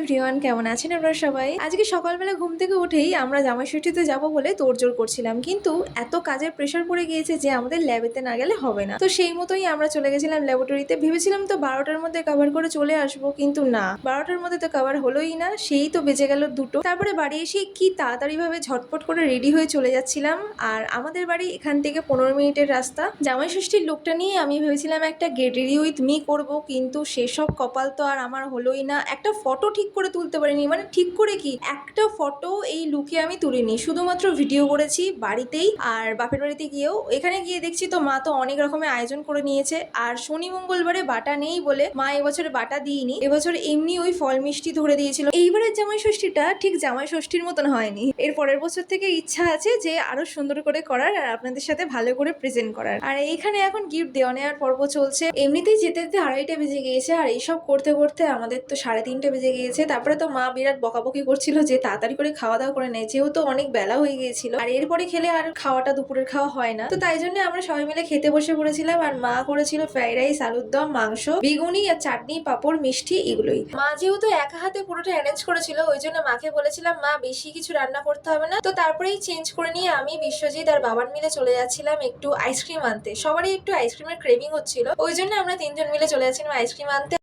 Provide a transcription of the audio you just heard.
Everyone, কেমন আছেন আপনারা সবাই? আজকে সকালবেলা ঘুম থেকে উঠেই আমরা জামাইষষ্ঠীতে যাব বলে তোড়জোড় করছিলাম, কিন্তু এত কাজের প্রেশার পড়ে গিয়েছে যে আমাদের ল্যাবেতে না গেলে হবে না। তো সেই মতোই আমরা চলে গেছিলাম ল্যাবরেটরিতে। ভেবেছিলাম তো 12টার মধ্যে কভার করে চলে আসবো, কিন্তু না, 12টার মধ্যে তো কভার হলোই না। সেই তো বেজে গেল 2টো। তারপরে বাড়ি এসে কি তাড়াতাড়ি ভাবে ঝটপট করে রেডি হয়ে চলে যাচ্ছিলাম। আর আমাদের বাড়ি এখান থেকে 15 মিনিটের রাস্তা। জামাইষষ্ঠীর লুকটা নিয়ে আমি ভেবেছিলাম একটা গেট রেডি উইথ মি করবো, কিন্তু সেসব কপাল তো আর আমার হলোই না। একটা ফটো ঠিক করে তুলতে পারিনি, মানে ঠিক করে কি, একটা ফটো এই লুকে আমি তুলিনি, শুধুমাত্র ভিডিও করেছি বাড়িতেই। আর বাপের বাড়িতে গিয়েও, এখানে গিয়ে দেখছি তো মা তো অনেক রকমের আয়োজন করে নিয়েছে। আর শনি মঙ্গলবারে বাটা নেই বলে মা এবছরে বাটা দিইনি, এবছর এমনি ওই ফল মিষ্টি ধরে দিয়েছিল। এইবারের জামাই ষষ্ঠীটা ঠিক জামাই ষষ্ঠীর মতন হয়নি। এর পরের বছর থেকে ইচ্ছা আছে যে আরো সুন্দর করে করার আর আপনাদের সাথে ভালো করে প্রেজেন্ট করার। আর এইখানে এখন গিফট দেওয়া নেওয়ার পর্ব চলছে। এমনিতেই যেতে যেতে 2:30 বেজে গিয়েছে, আর এইসব করতে করতে আমাদের তো 3:30 বেজে গিয়েছে। তারপরে তো মা বিরাট বকাবকি করছিল যে তাড়াতাড়ি করে খাওয়া দাওয়া করে নেয়, যেহেতু অনেক বেলা হয়ে গিয়েছিল। আর এরপরে খেলে আর খাওয়াটা দুপুরের খাওয়া হয় না, তো তাই জন্য আমরা সবাই মিলে খেতে বসে পড়েছিলাম। আর মা করেছিল ফ্রাইড রাইস, আলুর দম, মাংস, বেগুনি আর চাটনি, পাঁপড়, মিষ্টি, এগুলোই। মা যেহেতু একা হাতে পুরোটা অ্যারেঞ্জ করেছিল, ওই জন্য মাকে বলেছিলাম মা বেশি কিছু রান্না করতে হবে না। তো তারপরেই চেঞ্জ করে নিয়ে আমি, বিশ্বজিৎ আর বাবার মিলে চলে যাচ্ছিলাম একটু আইসক্রিম আনতে। সবারই একটু আইসক্রিমের ক্রেভিং হচ্ছিল, ওই জন্য আমরা 3জন মিলে চলে যাচ্ছিলাম আইসক্রিম আনতে।